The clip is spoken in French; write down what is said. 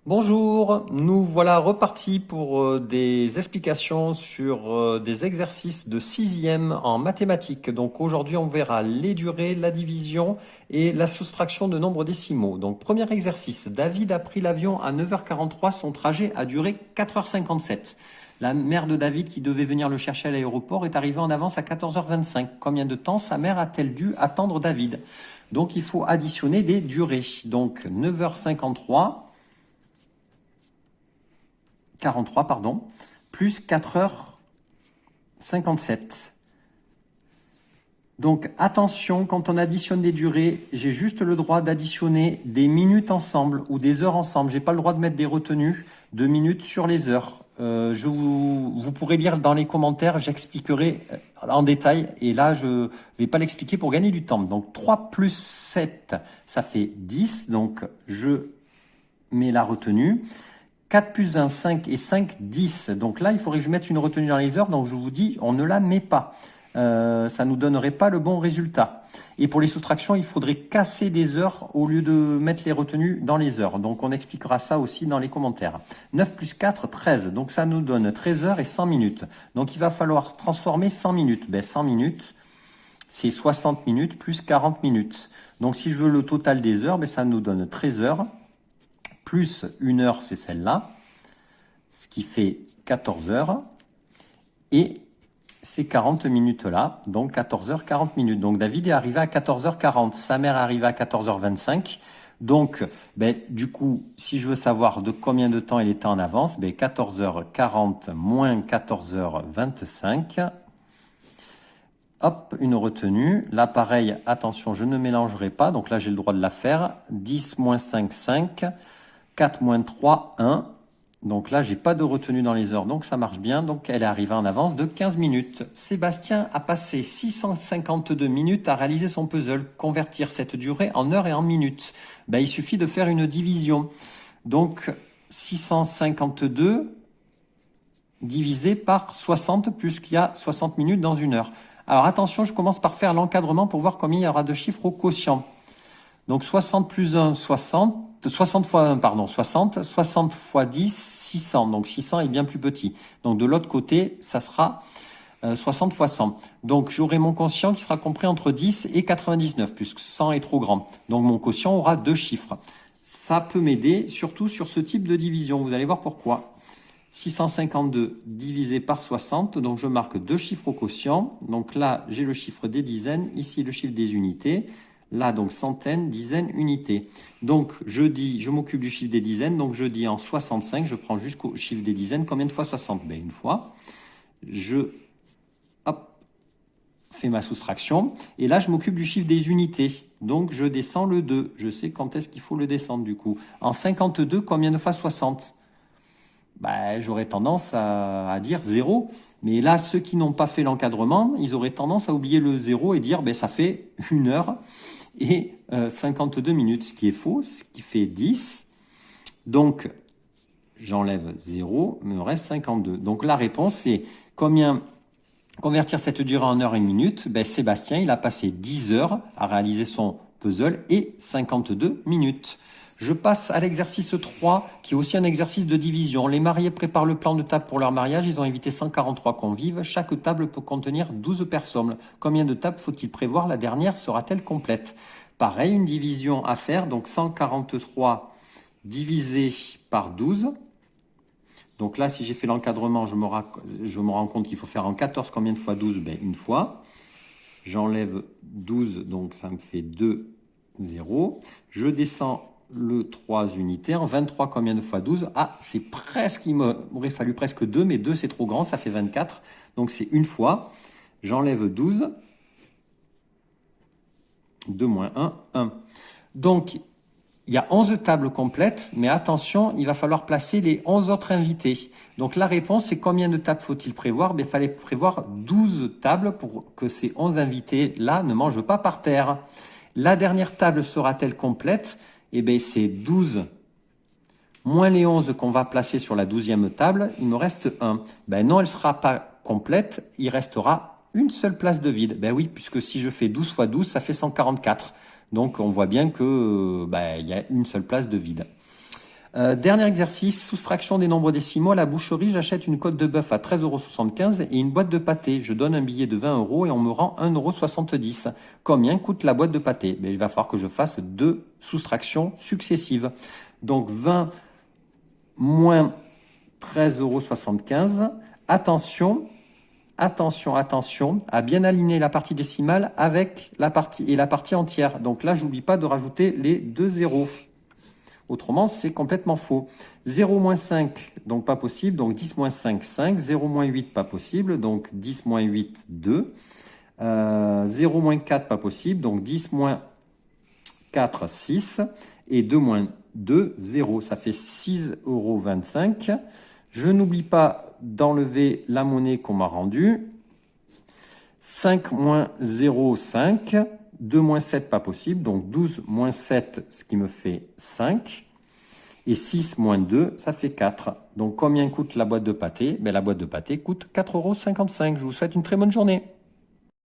Bonjour, nous voilà repartis pour des explications sur des exercices de sixième en mathématiques. Donc aujourd'hui on verra les durées, la division et la soustraction de nombres décimaux. Donc premier exercice, David a pris l'avion à 9h43, son trajet a duré 4h57. La mère de David qui devait venir le chercher à l'aéroport est arrivée en avance à 14h25. Combien de temps sa mère a-t-elle dû attendre David? Donc il faut additionner des durées. Donc 9h53. 43, pardon, plus 4h57. Donc attention, quand on additionne des durées, j'ai juste le droit d'additionner des minutes ensemble ou des heures ensemble. J'ai pas le droit de mettre des retenues de minutes sur les heures. Vous pourrez lire dans les commentaires, j'expliquerai en détail. Et là, je vais pas l'expliquer pour gagner du temps. Donc 3 plus 7, ça fait 10. Donc je mets la retenue. 4 plus 1, 5 et 5, 10. Donc là, il faudrait que je mette une retenue dans les heures. Donc je vous dis, on ne la met pas. Ça ne nous donnerait pas le bon résultat. Et pour les soustractions, il faudrait casser des heures au lieu de mettre les retenues dans les heures. Donc on expliquera ça aussi dans les commentaires. 9 plus 4, 13. Donc ça nous donne 13 heures et 100 minutes. Donc il va falloir transformer 100 minutes. 100 minutes, c'est 60 minutes plus 40 minutes. Donc si je veux le total des heures, ça nous donne 13 heures. Plus 1 heure, c'est celle-là, ce qui fait 14 heures, et ces 40 minutes-là, donc 14 heures, 40 minutes. Donc David est arrivé à 14h40, sa mère est arrivée à 14h25, donc du coup, si je veux savoir de combien de temps il était en avance, 14h40 moins 14h25, hop, une retenue. Là, pareil, attention, je ne mélangerai pas, donc là j'ai le droit de la faire, 10 moins 5, 5, 4 moins 3, 1. Donc là, j'ai pas de retenue dans les heures, donc ça marche bien. Donc elle est arrivée en avance de 15 minutes. Sébastien a passé 652 minutes à réaliser son puzzle. Convertir cette durée en heures et en minutes. Il suffit de faire une division. Donc 652 divisé par 60, puisqu'il y a 60 minutes dans une heure. Alors attention, je commence par faire l'encadrement pour voir combien il y aura de chiffres au quotient. Donc 60 plus 1, 60. 60 fois 1, pardon, 60. 60 fois 10, 600. Donc 600 est bien plus petit. Donc de l'autre côté, ça sera 60 fois 100. Donc j'aurai mon quotient qui sera compris entre 10 et 99, puisque 100 est trop grand. Donc mon quotient aura deux chiffres. Ça peut m'aider, surtout sur ce type de division. Vous allez voir pourquoi. 652 divisé par 60, donc je marque deux chiffres au quotient. Donc là, j'ai le chiffre des dizaines, ici le chiffre des unités. Là, donc, centaines, dizaines, unités. Donc, je m'occupe du chiffre des dizaines. Donc, je dis en 65, je prends jusqu'au chiffre des dizaines. Combien de fois 60? Une fois. Je fais ma soustraction. Et là, je m'occupe du chiffre des unités. Donc, je descends le 2. Je sais quand est-ce qu'il faut le descendre, du coup. En 52, combien de fois 60? J'aurais tendance à dire 0. Mais là, ceux qui n'ont pas fait l'encadrement, ils auraient tendance à oublier le 0 et dire ça fait 1 heure et 52 minutes, ce qui est faux, ce qui fait 10. Donc, j'enlève 0, il me reste 52. Donc, la réponse, c'est combien convertir cette durée en heures et minutes. Sébastien, il a passé 10 heures à réaliser son puzzle et 52 minutes. Je passe à l'exercice 3, qui est aussi un exercice de division. Les mariés préparent le plan de table pour leur mariage. Ils ont invité 143 convives. Chaque table peut contenir 12 personnes. Combien de tables faut-il prévoir? La dernière sera-t-elle complète? Pareil, une division à faire. Donc 143 divisé par 12. Donc là, si j'ai fait l'encadrement, je me rends compte qu'il faut faire en 14. Combien de fois 12? Une fois. J'enlève 12, donc ça me fait 2, 0. Je descends le 3 unités. En 23, combien de fois 12? C'est presque, il m'aurait fallu presque 2, mais 2 c'est trop grand, ça fait 24. Donc c'est une fois. J'enlève 12. 2 moins 1, 1. Donc, il y a 11 tables complètes, mais attention, il va falloir placer les 11 autres invités. Donc la réponse, c'est combien de tables faut-il prévoir? Il fallait prévoir 12 tables pour que ces 11 invités-là ne mangent pas par terre. La dernière table sera-t-elle complète? C'est 12 moins les 11 qu'on va placer sur la 12e table. Il me reste 1. Non, elle ne sera pas complète. Il restera une seule place de vide. Oui, puisque si je fais 12 fois 12, ça fait 144. Donc, on voit bien que il y a une seule place de vide. Dernier exercice, soustraction des nombres décimaux. À la boucherie, j'achète une côte de bœuf à 13,75 € et une boîte de pâté. Je donne un billet de 20 € et on me rend 1,70 €. Combien coûte la boîte de pâté? Il va falloir que je fasse 2 soustractions successives. Donc 20 moins 13,75 €. Attention, attention à bien aligner la partie décimale avec la partie entière. Donc là, j'oublie pas de rajouter les 2 zéros. Autrement, c'est complètement faux. 0 moins 5, donc pas possible. Donc 10 moins 5, 5. 0 moins 8, pas possible. Donc 10 moins 8, 2. 0 moins 4, pas possible. Donc 10 moins 4, 6. Et 2 moins 2, 0. Ça fait 6,25 €. Je n'oublie pas d'enlever la monnaie qu'on m'a rendue. 5 moins 0, 5. 2 moins 7, pas possible. Donc 12 moins 7, ce qui me fait 5. Et 6 moins 2, ça fait 4. Donc combien coûte la boîte de pâté? La boîte de pâté coûte 4,55 €. Je vous souhaite une très bonne journée.